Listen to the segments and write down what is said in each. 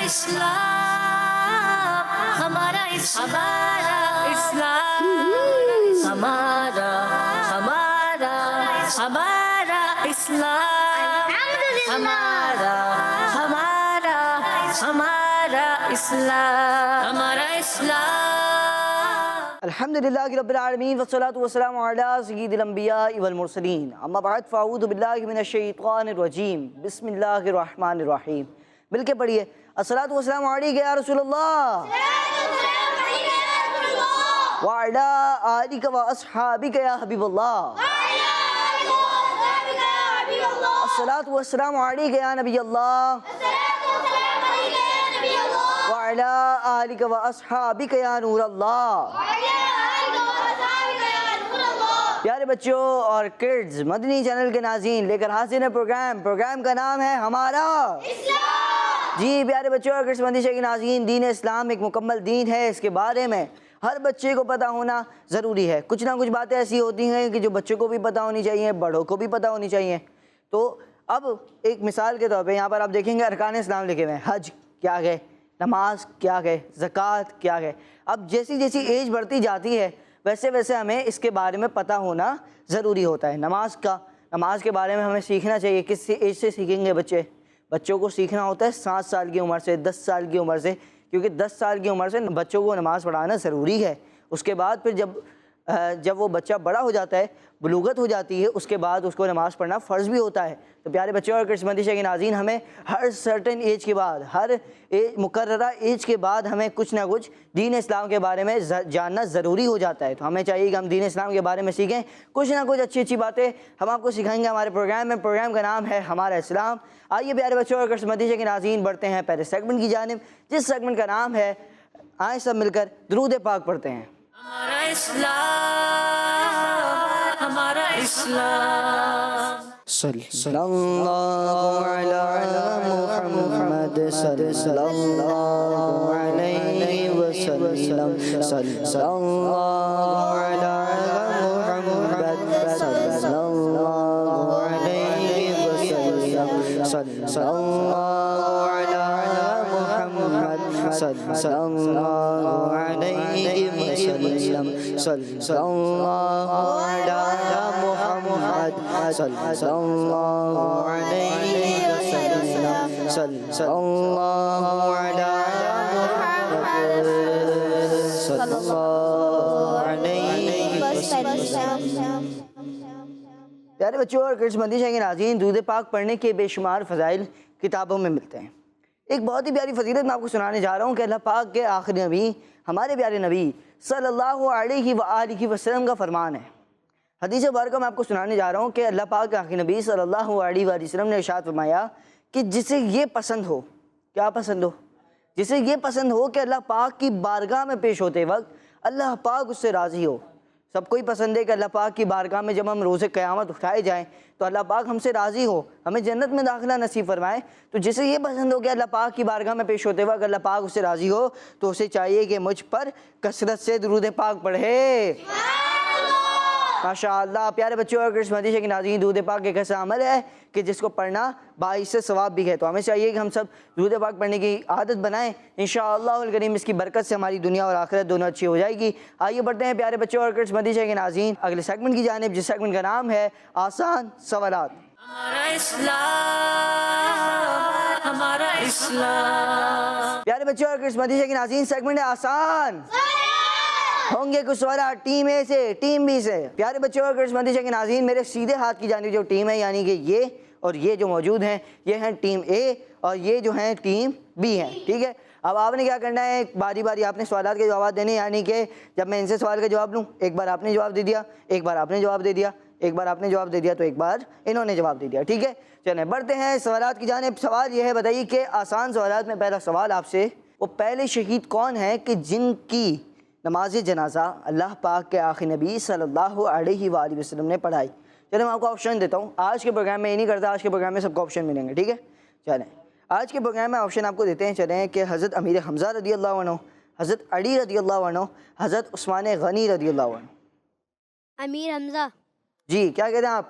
اسلام ہمارا اسلام ہمارا اسلام ہمارا اسلام. الحمدللہ رب العالمین والصلاة والسلام علی سید الانبیاء والمرسلین اما بعد فاعوذ باللہ من الشیطان الرجیم بسم اللہ الرحمن الرحیم. مل کے پڑھیے الصلاة والسلام علیک یا رسول اللہ وعلی آلک و اصحابک یا حبیب اللہ. الصلاة والسلام علیک یا نبی اللہ وعلی آلک و اصحابک یا نور اللہ. پیارے بچوں اور کڈز، مدنی چینل کے ناظرین، لے کر حاضر ہیں پروگرام کا نام ہے ہمارا اسلام. جی پیارے بچوں اور کڈز مدنی چینل کے ناظرین، دین اسلام ایک مکمل دین ہے. اس کے بارے میں ہر بچے کو پتہ ہونا ضروری ہے. کچھ نہ کچھ باتیں ایسی ہوتی ہیں کہ جو بچوں کو بھی پتہ ہونی چاہیے، بڑوں کو بھی پتہ ہونی چاہیے. تو اب ایک مثال کے طور پہ یہاں پر آپ دیکھیں گے ارکان اسلام لکھے ہوئے ہیں. حج کیا ہے، نماز کیا ہے، زکوٰۃ کیا ہے. اب جیسی جیسی ایج بڑھتی جاتی ہے ویسے ویسے ہمیں اس کے بارے میں پتہ ہونا ضروری ہوتا ہے. نماز کے بارے میں ہمیں سیکھنا چاہیے. کس ایج سے سیکھیں گے بچوں کو سیکھنا ہوتا ہے 7 سال کی عمر سے، 10 سال کی عمر سے، کیونکہ 10 سال کی عمر سے بچوں کو نماز پڑھانا ضروری ہے. اس کے بعد پھر جب وہ بچہ بڑا ہو جاتا ہے، بلوغت ہو جاتی ہے، اس کے بعد اس کو نماز پڑھنا فرض بھی ہوتا ہے. تو پیارے بچوں اور کڈز مدنی چینل کے ناظرین، ہمیں ہر سرٹن ایج کے بعد، ہر مقررہ ایج کے بعد ہمیں کچھ نہ کچھ دین اسلام کے بارے میں جاننا ضروری ہو جاتا ہے. تو ہمیں چاہیے کہ ہم دین اسلام کے بارے میں سیکھیں. کچھ نہ کچھ اچھی باتیں ہم آپ کو سکھائیں گے ہمارے پروگرام میں. پروگرام کا نام ہے ہمارا اسلام. آئیے پیارے بچوں اور کڈز مدنی چینل کے ناظرین بڑھتے ہیں پہلے سیگمنٹ کی جانب، جس سیگمنٹ کا نام ہے آئیں سب مل کر درود پاک پڑھتے ہیں. ہمارا اسلام صلی اللہ علی محمد صلی اللہ علیہ وسلم صلی اللہ علی محمد صلی اللہ علیہ وسلم صلی اللہ علی محمد صلی اللہ علیہ وسلم صلی اللہ علی محمد صلی اللہ علیہ وسلم صلی اللہ علی محمد صلی اللہ علیہ وسلم. پیارے بچوں اور کڈز مدنی چینل کے ناظرین، درود پاک پڑھنے کے بے شمار فضائل کتابوں میں ملتے ہیں. ایک بہت ہی پیاری فضیلت میں آپ کو سنانے جا رہا ہوں کہ اللہ پاک کے آخری نبی، ہمارے پیارے نبی صلی اللہ علیہ وآلہ وسلم کا فرمان ہے. حدیث مبارکہ میں آپ کو سنانے جا رہا ہوں کہ اللہ پاک کے آخری نبی صلی اللہ علیہ وآلہ وسلم نے ارشاد فرمایا کہ جسے یہ پسند ہو، کیا پسند ہو؟ جسے یہ پسند ہو کہ اللہ پاک کی بارگاہ میں پیش ہوتے وقت اللہ پاک اس سے راضی ہو. سب کو ہی پسند ہے کہ اللہ پاک کی بارگاہ میں جب ہم روز قیامت اٹھائے جائیں تو اللہ پاک ہم سے راضی ہو، ہمیں جنت میں داخلہ نصیب فرمائے. تو جسے یہ پسند ہو کہ اللہ پاک کی بارگاہ میں پیش ہوتے وقت اللہ پاک اس سے راضی ہو، تو اسے چاہیے کہ مجھ پر کثرت سے درود پاک پڑھے. ماشاءاللہ. پیارے بچوں اور کڈز مدنی چینل کے ناظرین، درود پاک ایک ایسا عمل ہے کہ جس کو پڑھنا باعث ثواب بھی ہے. تو ہمیں چاہیے کہ ہم سب درود پاک پڑھنے کی عادت بنائیں. انشاءاللہ الکریم اس کی برکت سے ہماری دنیا اور آخرت دونوں اچھی ہو جائے گی. آئیے بڑھتے ہیں پیارے بچوں اور کڈز مدنی چینل کے ناظرین اگلے سیگمنٹ کی جانب، جس سیگمنٹ کا نام ہے آسان سوالات. ہمارا اسلام. پیارے بچوں اور کڈز مدنی چینل کے ناظرین، سیگمنٹ ہے آسان. ہوں گے کچھ سوالات ٹیم اے سے، ٹیم بی سے. پیارے بچوں اور کڈز مدنی چینل کے ناظرین، میرے سیدھے ہاتھ کی جانب جو ٹیم ہے، یعنی کہ یہ اور یہ جو موجود ہیں، یہ ہیں ٹیم اے اور یہ جو ہیں ٹیم بی ہیں. ٹھیک ہے. اب آپ نے کیا کرنا ہے، باری باری آپ نے سوالات کے جوابات دینے، یعنی کہ جب میں ان سے سوال کا جواب لوں، ایک بار آپ نے جواب دے دیا، ایک بار آپ نے جواب دے دیا، ایک بار آپ نے جواب دے دیا، تو ایک بار انہوں نے جواب دے دیا. ٹھیک ہے. چلیں بڑھتے ہیں سوالات کی جانب. سوال یہ ہے، بتائیے کہ آسان سوالات میں پہلا سوال آپ سے، وہ پہلے شہید کون ہیں کہ جن کی نماز جنازہ اللہ پاک کے آخری نبی صلی اللہ علیہ وآلہ وسلم نے پڑھائی؟ چلیں میں آپ کو آپشن دیتا ہوں. آج کے پروگرام میں یہ نہیں کرتا، آج کے پروگرام میں سب کو آپشن ملیں گے. ٹھیک ہے. چلیں آج کے پروگرام میں آپشن آپ کو دیتے ہیں. چلیں کہ حضرت امیر حمزہ رضی اللہ عنہ، حضرت علی رضی اللہ عنہ، حضرت عثمان غنی رضی اللہ عنہ. امیر حمزہ. جی کیا کہتے ہیں آپ؟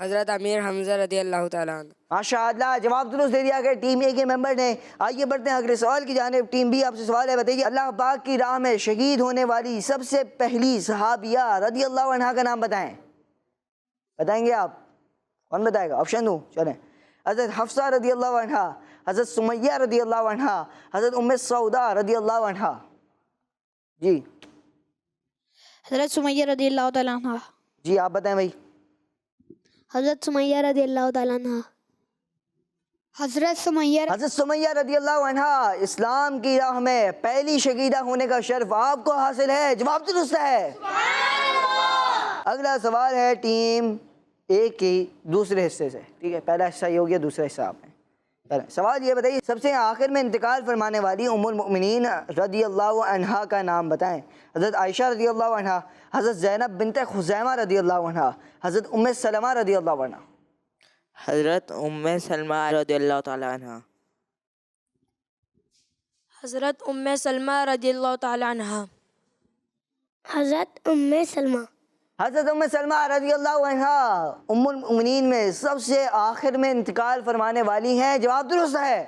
حضرت امیر حمزہ رضی اللہ تعالیٰ عنہ۔ ماشاء اللہ، جواب درست دے دیا گیا ٹیم اے کے ممبر نے۔ آئیے بڑھتے ہیں اگلے سوال کی جانب۔ ٹیم بی آپ سے سوال ہے، بتائیے اللہ پاک کی راہ میں شہید ہونے والی سب سے پہلی صحابیہ رضی اللہ عنہا کا نام بتائیں۔ بتائیں گے آپ؟ کون بتائے گا؟ آپشن دوں؟ چلیں، حضرت حفصہ رضی اللہ عنہا، حضرت سمیہ رضی اللہ عنہا، حضرت ام سعودہ رضی اللہ عنہا۔ جی حضرت سمیہ رضی اللہ تعالیٰ عنہ۔ جی آپ بتائیں بھائی۔ حضرت سمیہ رضی اللہ تعالیٰ عنہ۔ حضرت سمیہ رضی اللہ عنہا اسلام کی راہ میں پہلی شہیدہ ہونے کا شرف آپ کو حاصل ہے۔ جواب درست ہے۔ اگلا سوال ہے ٹیم اے کی دوسرے حصے سے، ٹھیک ہے؟ پہلا حصہ یہ ہو گیا، دوسرا حصہ آپ نے۔ سوال یہ بتائیے سب سے آخر میں انتقال فرمانے والی ام المؤمنین رضی اللہ عنہا کا نام بتائیں۔ حضرت عائشہ رضی اللہ عنہا، حضرت زینب بنت خزیمہ رضی اللہ عنہا، حضرت ام سلمہ رضی اللہ عنہا۔ حضرت ام سلمہ رضی اللہ تعالیٰ عنہ۔ حضرت ام سلمہ رضی اللہ تعالی عنہا۔ حضرت ام سلمہ۔ حضرت ام سلمہ رضی اللہ عنہا ام المؤمنین میں سب سے آخر میں انتقال فرمانے والی ہیں۔ جواب درست ہے۔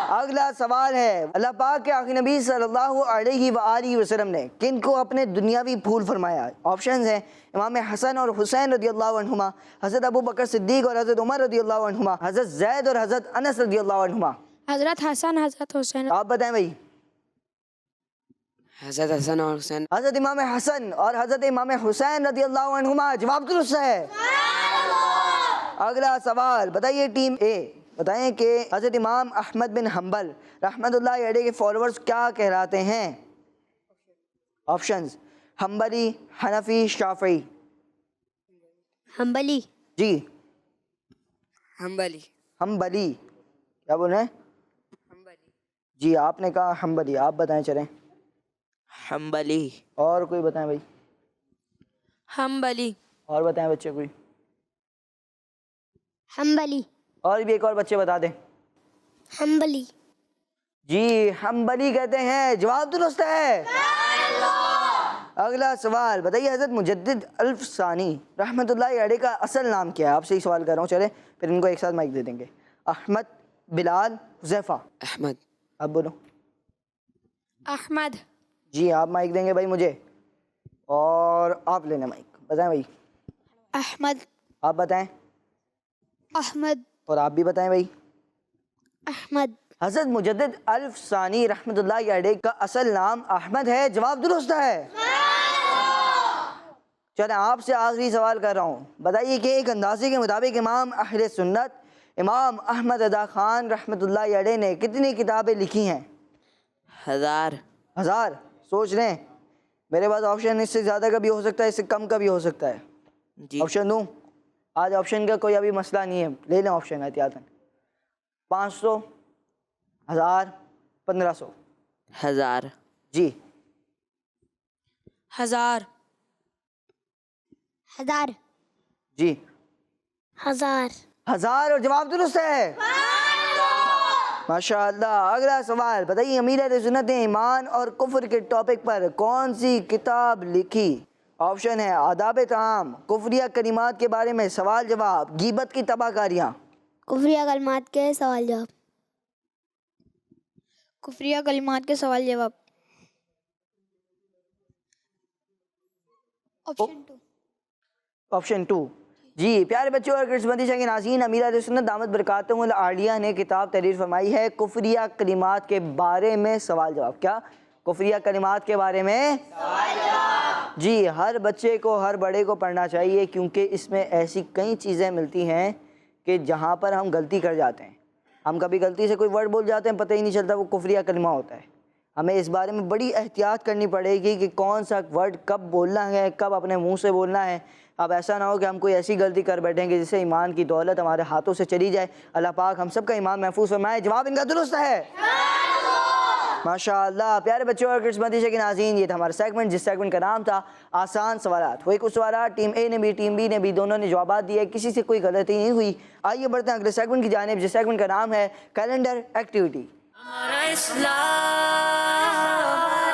اگلا سوال ہے، اللہ پاک کے آخری نبی صلی اللہ علیہ وآلہ وسلم نے کن کو اپنے دنیاوی پھول فرمایا؟ آپشنز ہیں امام حسن اور حسین رضی اللہ عنہما، حضرت ابو بکر صدیق اور حضرت عمر رضی اللہ عنہما، حضرت زید اور حضرت انس رضی اللہ عنہما۔ حضرت حسن، حضرت حسین۔ آپ بتائیں بھائی۔ حضرت حسن اور حسین۔ حضرت امام حسن اور حضرت امام حسین رضی اللہ عنہما۔ جواب درست ہے۔ اگلا سوال بتائیے ٹیم اے، بتائیں کہ حضرت امام احمد بن حنبل رحمۃ اللہ علیہ کے فالوورز کیا کہلاتے ہیں؟ آپشنز حنبلی، حنفی، شافعی۔ حنبلی۔ جی حنبلی۔ حنبلی، کیا بول رہے ہیں؟ حنبلی۔ جی آپ نے کہا حنبلی، آپ بتائیں چلیں۔ حنبلی۔ اور کوئی بتائیں بھائی؟ حنبلی۔ اور بتائیں بچے کوئی؟ حنبلی۔ اور بھی ایک اور بچے بتا دیں۔ حنبلی۔ جی حنبلی کہتے ہیں۔ جواب درست ہے۔ اگلا سوال بتائیے حضرت مجدد الف ثانی رحمۃ اللہ علیہ کا اصل نام کیا ہے؟ آپ سے ہی سوال کر رہا ہوں، چلے پھر ان کو ایک ساتھ مائک دے دیں گے۔ احمد، بلال، حذیفہ۔ احمد۔ اب بولو۔ احمد۔ جی آپ مائک دیں گے بھائی مجھے، اور آپ لینا مائک، بتائیں بھائی۔ احمد۔ آپ بتائیں، احمد۔ اور آپ بھی بتائیں بھائی۔ احمد۔ حضرت مجدد الف ثانی رحمۃ اللہ علیہ کا اصل نام احمد ہے۔ جواب درست ہے۔ چلیں آپ سے آخری سوال کر رہا ہوں، بتائیے کہ ایک اندازے کے مطابق امام اہل سنت امام احمد رضا خان رحمۃ اللہ علیہ نے کتنی کتابیں لکھی ہیں؟ 1000۔ 1000؟ سوچ رہے ہیں؟ میرے پاس آپشن اس سے زیادہ کا بھی ہو سکتا ہے، اس سے کم کا بھی ہو سکتا ہے۔ جی آپشن دوں؟ آج آپشن کا کوئی ابھی مسئلہ نہیں ہے، لے لیں آپشن احتیاطاً۔ 500، 1000، 1500۔ 1000۔ جی 1000۔ 1000۔ جی 1000۔ 1000، اور جواب درست ہے۔ ماشاء اللہ۔ اگلا سوال بتائیے امیر اہل سنت نے ایمان اور کفر کے ٹاپک پر کون سی کتاب لکھی؟ آپشن ہے آداب طعام، کفریہ کلمات کے بارے میں سوال جواب، غیبت کی تباہ کاریاں۔ کفریہ کلمات کے سوال جواب۔ کفریہ کلمات کے سوال جواب۔ آپشن 2۔ آپشن 2۔ جی پیارے بچوں اور کرسمتی شاہ کے ناظرین، امیر اہل سنت دامت برکاتہم العالیہ نے کتاب تحریر فرمائی ہے کفریہ کلمات کے بارے میں سوال جواب۔ کیا؟ کفریہ کلمات کے بارے میں سوال جواب۔ جی ہر بچے کو، ہر بڑے کو پڑھنا چاہیے، کیونکہ اس میں ایسی کئی چیزیں ملتی ہیں کہ جہاں پر ہم غلطی کر جاتے ہیں۔ ہم کبھی غلطی سے کوئی ورڈ بول جاتے ہیں، پتہ ہی نہیں چلتا وہ کفریہ کلمہ ہوتا ہے۔ ہمیں اس بارے میں بڑی احتیاط کرنی پڑے گی کہ کون سا ورڈ کب بولنا ہے، کب اپنے منہ سے بولنا ہے۔ اب ایسا نہ ہو کہ ہم کوئی ایسی غلطی کر بیٹھیں کہ جس سے ایمان کی دولت ہمارے ہاتھوں سے چلی جائے۔ اللہ پاک ہم سب کا ایمان محفوظ فرمائے۔ جواب ان کا درست ہے۔ ماشاء اللہ۔ پیارے بچوں اور کرسمتی شاہ کے ناظرین، یہ تھا ہمارا سیگمنٹ، جس سیگمنٹ کا نام تھا آسان سوالات۔ وہ کچھ سوالات ٹیم اے نے بھی، ٹیم بی نے بھی، دونوں نے جوابات دیے، کسی سے کوئی غلطی نہیں ہوئی۔ آئیے بڑھتے ہیں اگلے سیگمنٹ کی جانب، جس سیگمنٹ کا نام ہے کیلنڈر ایکٹیویٹی۔ ہمارا اسلام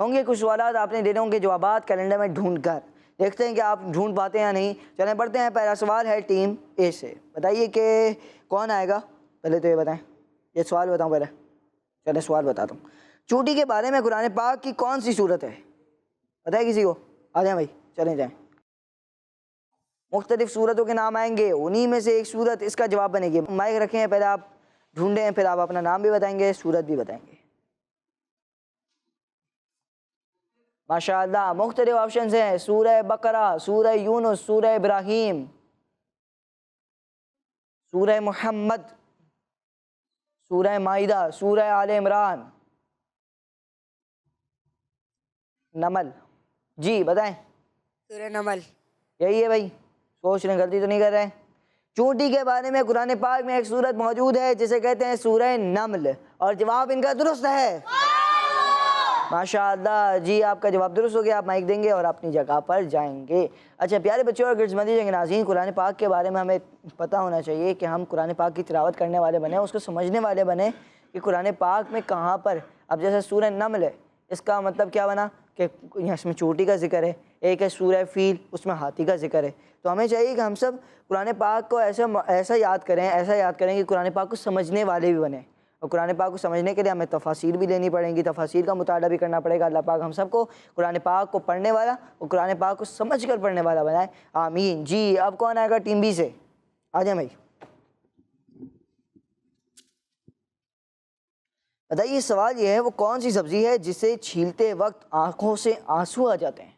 ہوں گے کچھ سوالات آپ نے دینے ہوں گے جوابات کیلنڈر میں ڈھونڈ کر. دیکھتے ہیں کہ آپ ڈھونڈ پاتے ہیں یا نہیں. چلیں پڑھتے ہیں. پہلا سوال ہے ٹیم اے سے. بتائیے کہ کون آئے گا. پہلے تو یہ بتائیں، یہ سوال بتاؤں پہلے. چلیں سوال بتاتا ہوں. چونٹی کے بارے میں قرآن پاک کی کون سی صورت ہے؟ بتائیں کسی کو. آ جائیں بھائی، چلیں جائیں. مختلف صورتوں کے نام آئیں گے، انہی میں سے ایک صورت اس کا جواب بنے گی. مائک رکھیں، پہلے آپ ڈھونڈیں ہیں، پھر آپ اپنا نام بھی بتائیں گے، صورت بھی بتائیں گے. ماشاءاللہ مختلف آپشنز ہیں. سورہ بقرہ، سورہ یونس، سورہ ابراہیم، سورہ محمد، سورہ مائدہ، سورہ آل عمران، نمل. جی بتائیں. سورہ نمل. یہی ہے بھائی، سوچ رہے ہیں، غلطی تو نہیں کر رہے ہیں. چونٹی کے بارے میں قرآن پاک میں ایک صورت موجود ہے جسے کہتے ہیں سورہ نمل، اور جواب ان کا درست ہے. ماشاءاللہ جی آپ کا جواب درست ہو گیا. آپ مائک دیں گے اور اپنی جگہ پر جائیں گے. اچھا پیارے بچوں اور گرج مدیشہ کے ناظرین، قرآن پاک کے بارے میں ہمیں پتہ ہونا چاہیے کہ ہم قرآن پاک کی تلاوت کرنے والے بنیں، اس کو سمجھنے والے بنیں کہ قرآن پاک میں کہاں پر. اب جیسے سورہ نمل ہے، اس کا مطلب کیا بنا کہ اس میں چونٹی کا ذکر ہے. ایک ہے سورہ فیل، اس میں ہاتھی کا ذکر ہے. تو ہمیں چاہیے کہ ہم سب قرآن پاک کو ایسا یاد کریں کہ قرآن پاک کو سمجھنے والے بھی بنیں. اور قرآن پاک کو سمجھنے کے لیے ہمیں تفاسیر بھی لینی پڑیں گی، تفاسیر کا مطالعہ بھی کرنا پڑے گا. اللہ پاک ہم سب کو قرآن پاک کو پڑھنے والا اور قرآن پاک کو سمجھ کر پڑھنے والا بنائے. آمین. جی اب کون آئے گا ٹیم بی سے؟ آ جائیں بھائی. بتائیے سوال یہ ہے، وہ کون سی سبزی ہے جسے چھیلتے وقت آنکھوں سے آنسو آ جاتے ہیں؟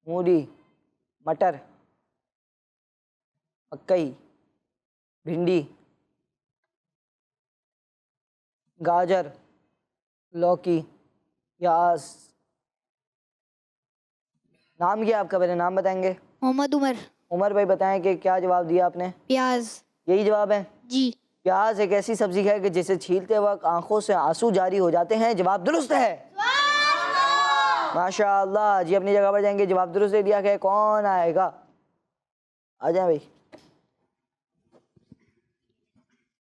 مولی، مٹر، مکئی، بھنڈی، گاجر، لوکی، پیاز. نام کیا آپ کا؟ پہلے نام بتائیں گے. محمد عمر. عمر بھائی بتائیں کہ کیا جواب دیا آپ نے؟ پیاز. یہی جواب ہے؟ جی. پیاز ایک ایسی سبزی ہے کہ جسے چھیلتے وقت آنکھوں سے آنسو جاری ہو جاتے ہیں. جواب درست ہے. ماشاءاللہ جی اپنی جگہ پر جائیں گے. جواب درست دے دیا کہ کون آئے گا؟ آ جائیں بھائی.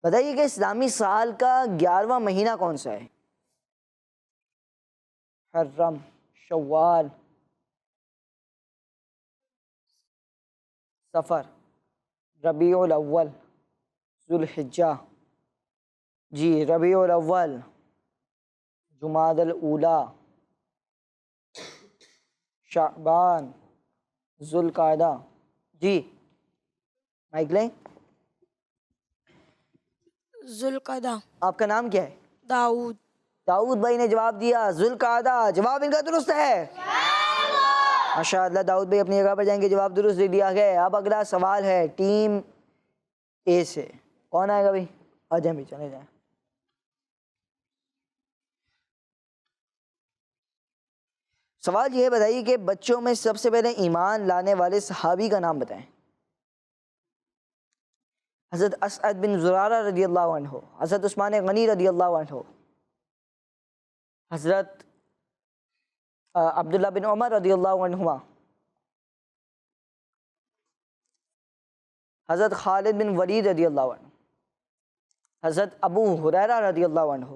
بتائیے کہ اسلامی سال کا 11واں مہینہ کون سا ہے؟ محرم، شوال، صفر، ربیع الاول، ذوالحجہ. جی ربیع الاول، جمادی الاولیٰ، شعبان، ذوالقعدہ. جی مائک لیں. ذوالقعدہ. آپ کا نام کیا ہے؟ داؤد. داؤد بھائی نے جواب دیا ذوالقعدہ. جواب ان کا درست ہے. ماشاءاللہ داؤد بھائی اپنی جگہ پر جائیں گے. جواب درست دے دیا گیا. اب اگلا سوال ہے ٹیم اے سے. کون آئے گا بھائی؟ آ جائیں بھائی، چلے جائیں. سوال یہ بتائیے کہ بچوں میں سب سے پہلے ایمان لانے والے صحابی کا نام بتائیں. حضرت اسعد بن زرارہ رضی اللہ عنہ، حضرت عثمان غنی رضی اللہ عنہ، حضرت عبداللہ بن عمر رضی اللہ عنہما، حضرت خالد بن ولید رضی اللہ عنہ، حضرت ابو ہریرہ رضی اللہ عنہ،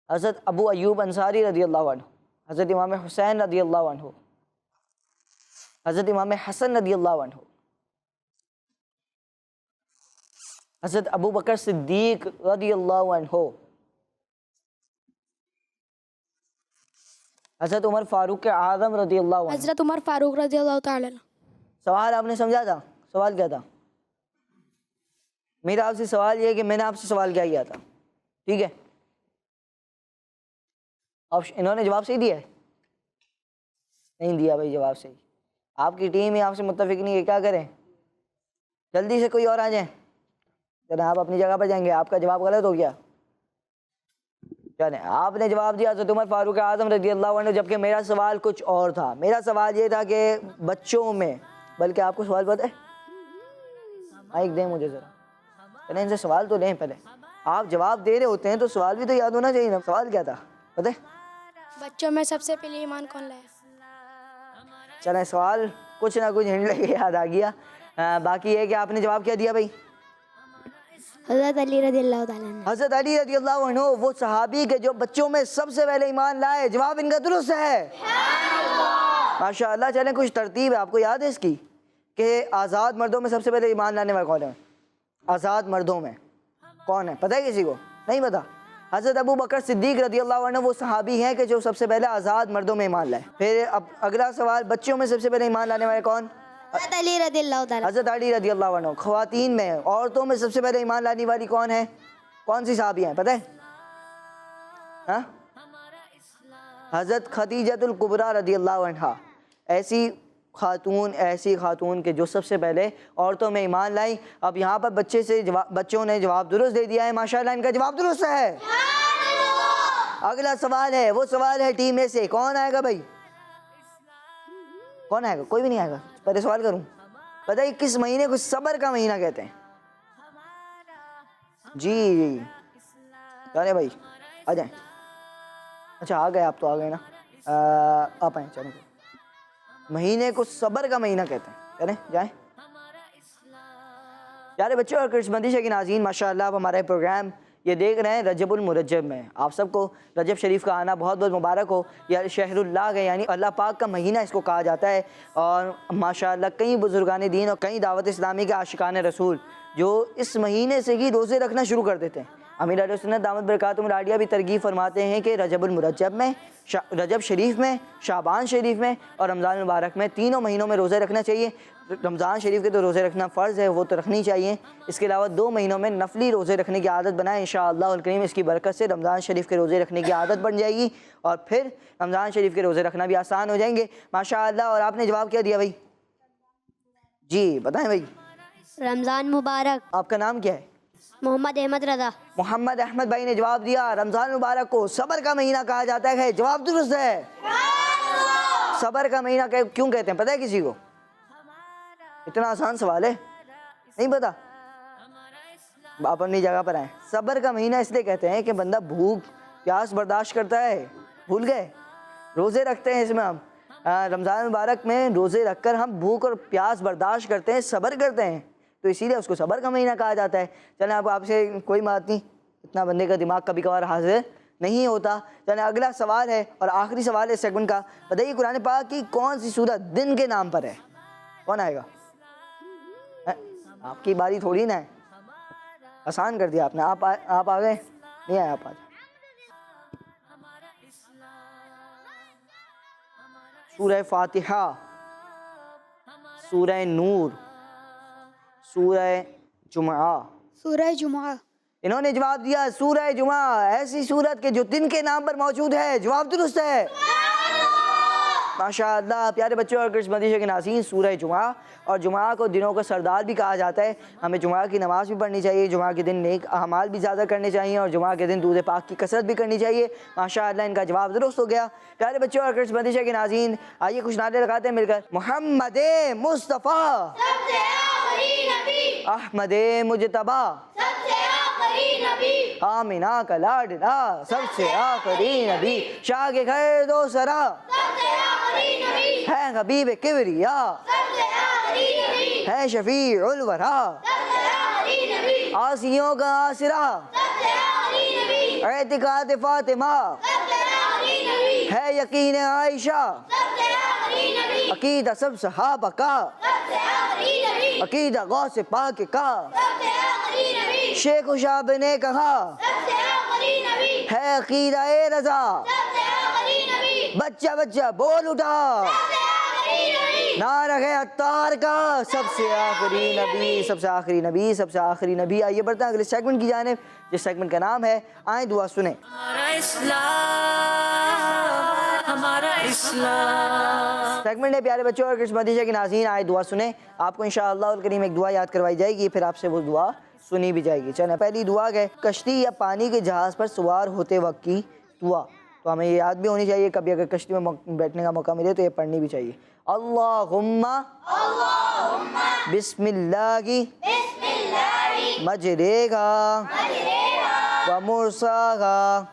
حضرت ابو ایوب انصاری رضی اللہ عنہ، حضرت امام حسین رضی اللہ عنہ، حضرت امام حسن رضی اللہ عنہ، حضرت ابو بکر صدیق رضی اللہ عنہ، حضرت عمر فاروق اعظم رضی اللہ عنہ. حضرت عمر فاروق رضی اللہ تعالی عنہ. سوال آپ نے سمجھا تھا؟ سوال کیا تھا میرا آپ سے؟ سوال یہ ہے کہ میں نے آپ سے سوال کیا تھا، ٹھیک ہے؟ انہوں نے جواب صحیح دیا ہے؟ نہیں دیا بھائی جواب صحیح. آپ کی ٹیم ہی آپ سے متفق نہیں ہے، کیا کریں؟ جلدی سے کوئی اور آ جائیں. چلیں آپ اپنی جگہ پر جائیں گے. آپ کا جواب غلط ہو گیا. چلیں آپ نے جواب دیا حضرت عمر فاروق اعظم رضی اللہ عنہ، جبکہ میرا سوال کچھ اور تھا. میرا سوال یہ تھا کہ بچوں میں، بلکہ آپ کو سوال پتہ ہے؟ مائک دیں مجھے ذرا. چلیں ان سے سوال تو لیں پہلے. آپ جواب دے رہے ہوتے ہیں تو سوال بھی تو یاد ہونا چاہیے نا. سوال کیا تھا پتہ ہے؟ بچوں میں سب سے پہلے ایمان کون لایا؟ چلیں سوال کچھ نہ کچھ ہنٹ لے کے یاد آ گیا. باقی یہ کہ آپ نے جواب کیا دیا بھائی؟ حضرت علی رضی اللہ تعالیٰ عنہ. حضرت علی رضی اللہ عنہ وہ صحابی کے جو بچوں میں سب سے پہلے ایمان لائے. جواب ان کا درست ہے. ماشاء اللہ. چلیں کچھ ترتیب ہے آپ کو یاد ہے اس کی کہ آزاد مردوں میں سب سے پہلے ایمان لانے والے کون ہیں؟ آزاد مردوں میں کون ہے پتہ ہے کسی کو؟ نہیں پتہ. حضرت ابو بکر صدیق رضی اللہ عنہ وہ صحابی ہیں کہ جو سب سے پہلے آزاد مردوں میں ایمان لائے. پھر اب اگلا سوال, بچوں میں سب سے پہلے ایمان لانے والے کون؟ حضرت علی رضی اللہ تعالیٰ. حضرت علی رضی اللہ عنہ. خواتین میں عورتوں میں سب سے پہلے ایمان لانے والی کون ہے؟ کون سی صحابی ہیں پتہ ہے؟ ہاں حضرت خدیجۃ الکبریٰ رضی اللہ عنہا. ایسی خاتون کے جو سب سے پہلے عورتوں میں ایمان لائیں. اب یہاں پر بچوں نے جواب درست دے دیا ہے. ماشاءاللہ ان کا جواب درست ہے. اگلا سوال ہے, وہ سوال ہے ٹیم میں سے کون آئے گا بھائی؟ کون آئے گا؟ کوئی بھی نہیں آئے گا. پہلے سوال کروں, پتہ ہے کس مہینے کو صبر کا مہینہ کہتے ہیں؟ جی چلے بھائی آ جائیں. اچھا آ گئے آپ, تو آ گئے نا, آپ آئیں. چلیں مہینے کو صبر کا مہینہ کہتے ہیں. چلیں جائیں. پیارے بچوں اور کرسمتی کے ناظرین, ماشاءاللہ آپ ہمارے پروگرام یہ دیکھ رہے ہیں رجب المرجب میں. آپ سب کو رجب شریف کا آنا بہت بہت مبارک ہو. یا شہر اللہ ہے, یعنی اللہ پاک کا مہینہ اس کو کہا جاتا ہے. اور ماشاءاللہ کئی بزرگان دین اور کئی دعوت اسلامی کے عاشقان رسول جو اس مہینے سے ہی روزے رکھنا شروع کر دیتے ہیں. امیر اہل سنت دامت برکاتہم العالیہ بھی ترغیب فرماتے ہیں کہ رجب المرجب میں, رجب شریف میں, شعبان شریف میں اور رمضان المبارک میں تینوں مہینوں میں روزے رکھنا چاہیے. رمضان شریف کے تو روزے رکھنا فرض ہے, وہ تو رکھنی چاہیے. اس کے علاوہ 2 مہینوں میں نفلی روزے رکھنے کی عادت بنائیں. انشاءاللہ الکریم اس کی برکت سے رمضان شریف کے روزے رکھنے کی عادت بن جائے گی اور پھر رمضان شریف کے روزے رکھنا بھی آسان ہو جائیں گے. ماشاءاللہ. اور آپ نے جواب کیا دیا بھائی؟ جی بتائیں بھائی. رمضان مبارک. آپ کا نام کیا ہے؟ محمد احمد رضا. محمد احمد بھائی نے جواب دیا رمضان مبارک کو صبر کا مہینہ کہا جاتا ہے. جواب درست ہے. صبر کا مہینہ کیوں کہتے ہیں پتہ ہے کسی کو؟ اتنا آسان سوال ہے, نہیں پتا؟ آپ اپنی جگہ پر آئیں. صبر کا مہینہ اس لیے کہتے ہیں کہ بندہ بھوک پیاس برداشت کرتا ہے. بھول گئے؟ روزے رکھتے ہیں اس میں ہم. رمضان مبارک میں روزے رکھ کر ہم بھوک اور پیاس برداشت کرتے ہیں, صبر کرتے ہیں, تو اسی لیے اس کو صبر کا مہینہ کہا جاتا ہے. چلیں آپ سے کوئی بات نہیں, اتنا بندے کا دماغ کبھی کبھار حاضر نہیں ہوتا. چلیں اگلا سوال ہے اور آخری سوال ہے اس سیگمنٹ کا. بتائیے قرآن پاک کی کون سی سورت دن کے نام پر ہے؟ کون آئے گا؟ آپ کی باری تھوڑی نا ہے, آسان کر دیا آپ نے. آپ آ گئے؟ نہیں آئے آپ آ جائیں. سورہ فاتحہ, سورہ نور, سورہ جمعہ. سورہ جمعہ. انہوں نے جواب دیا سورہ جمعہ, ایسی سورت کے جو دن کے نام پر موجود ہے. جواب درست ہے. ماشاءاللہ. پیارے بچوں اور کرسمتی کے ناظرین, سورہ جمعہ, اور جمعہ کو دنوں کا سردار بھی کہا جاتا ہے. ہمیں جمعہ کی نماز بھی پڑھنی چاہیے, جمعہ کے دن نیک اعمال بھی زیادہ کرنے چاہیے, اور جمعہ کے دن دودھ پاک کی کثرت بھی کرنی چاہیے. ماشاءاللہ ان کا جواب درست ہو گیا. پیارے بچوں اور کرسمتی کے ناظرین, آئیے کچھ نعرے لگاتے ہیں مل کر. محمد مصطفیٰ احمد مجتبیٰ آمینہ کا لاڈلا سب سے آخری نبی, شاہ کے گھر دو سرا ہے حبیب کبریا ہے شفیع الورا عاصیوں کا آسرا اعتقاد فاطمہ ہے یقین عائشہ عقیدہ سب صحابہ کا عقیدہ غوث پاک کا شیخ شاب نے کہا ہے عقیدہ رضا بچہ بچہ بول اٹھا نعرہ ہے عطار کا سب سے آخری نبی سب سے آخری نبی سب سے آخری نبی. آئیے بڑھتے ہیں اگلے سیگمنٹ کی جانب, جس سیگمنٹ کا نام ہے آئیں دعا سنیں. ہمارا اسلام. سیگمنٹ ہے پیارے بچوں اور کرسمتی کے ناظرین, آئیں دعا سنیں. آپ کو انشاءاللہ الکریم ایک دعا یاد کروائی جائے گی, پھر آپ سے وہ دعا سنی بھی جائے گی. چلیں پہلی دعا ہے کشتی یا پانی کے جہاز پر سوار ہوتے وقت کی دعا. تو ہمیں یہ یاد بھی ہونی چاہیے, کبھی اگر کشتی میں بیٹھنے کا موقع ملے تو یہ پڑھنی بھی چاہیے. اللہم بسم اللہ مجریہا و مرساہا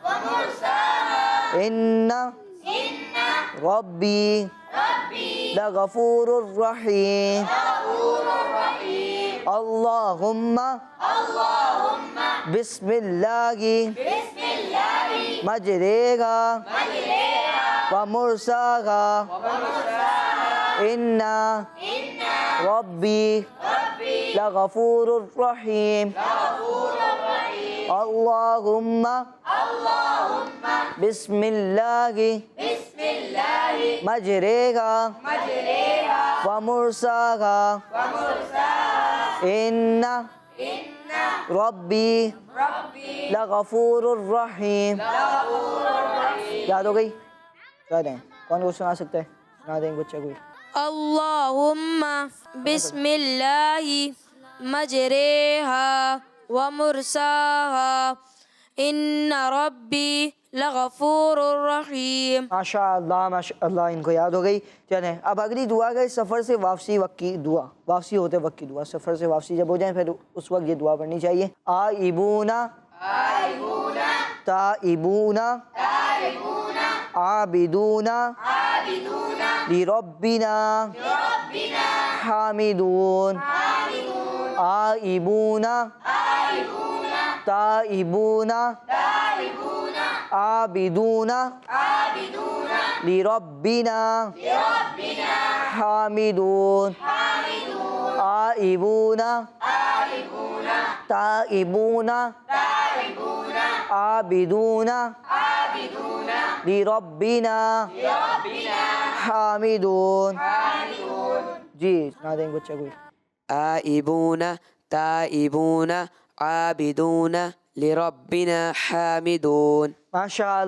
ان ربی لغفور الرحیم. اللہم بسم اللہ مجریہا ومرساہا ان ربی لغفور الرحیم اللہم بسم اللہ مجریہا ومرساہا ان ربی لغفور الرحیم. یاد ہو گئی؟ کہہ دیں کون کو سنا سکتا ہے؟ سنا دیں بچہ کوئی. اللہم بسم اللہ مجریہا ومرساہا ان ربی لغفور الرحیم. ماشاء اللہ ان کو یاد ہو گئی. چلیں اب اگلی دعا گئی سفر سے واپسی وقت کی دعا، واپسی ہوتے وقت کی دعا. سفر سے واپسی جب ہو جائیں پھر اس وقت یہ دعا پڑھنی چاہیے. آئبون تائبون عابدون لربنا حامدون. آئبون تائبون عابدون لربنا حامدون. آئبون تائبون عابدون لربنا حامدون. جی سنا دیں بچہ کوئی. آئبون تائبون عابدون لربنا حامدون. ماشاء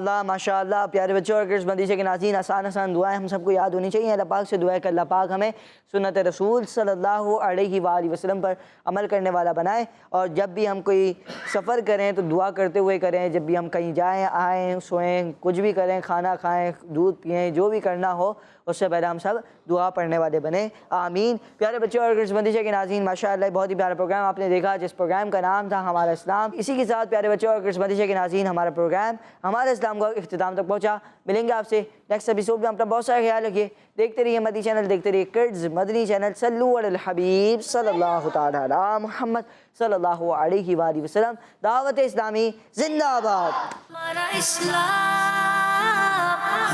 اللہ پیارے بچوں اور کرس بندی سے کے ناظرین، آسان دعائیں ہم سب کو یاد ہونی چاہیے. اللہ پاک سے دعا ہے کہ اللہ پاک ہمیں سنت رسول صلی اللہ علیہ وآلہ وسلم پر عمل کرنے والا بنائے، اور جب بھی ہم کوئی سفر کریں تو دعا کرتے ہوئے کریں. جب بھی ہم کہیں جائیں آئیں سوئیں کچھ بھی کریں، کھانا کھائیں دودھ پئیں، جو بھی کرنا ہو اس سے پہلے ہم سب دعا پڑھنے والے بنیں. آمین. پیارے بچوں اور کرس بندی سے کے ناظرین، ماشاءاللہ بہت ہی پیارا پروگرام آپ نے دیکھا جس پروگرام کا نام تھا ہمارا اسلام. اسی کے ساتھ پیارے بچوں اور کرس بندی سے کے ناظرین ہمارا پروگرام ہمارے اسلام کا اختتام تک پہنچا. ملیں گے آپ سے نیکسٹ ایپیسوڈ میں. اپنا بہت سارا خیال رکھیے. دیکھتے رہیے مدنی چینل، دیکھتے رہیے کرڈز مدنی چینل. صلو علی الحبیب صلی اللہ تعالی علی محمد صلی اللہ علیہ وآلہ وسلم. دعوت اسلامی زندہ آباد. ہمارا اسلام،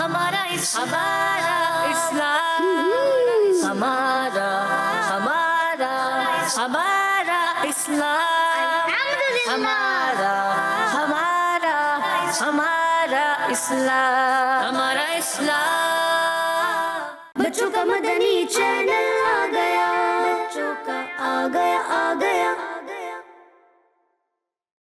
ہمارا اسلام، ہمارا اسلام، ہمارا اسلام، ہمارا اسلام. بچوں کا مدنی چینل آ گیا، بچوں کا آ گیا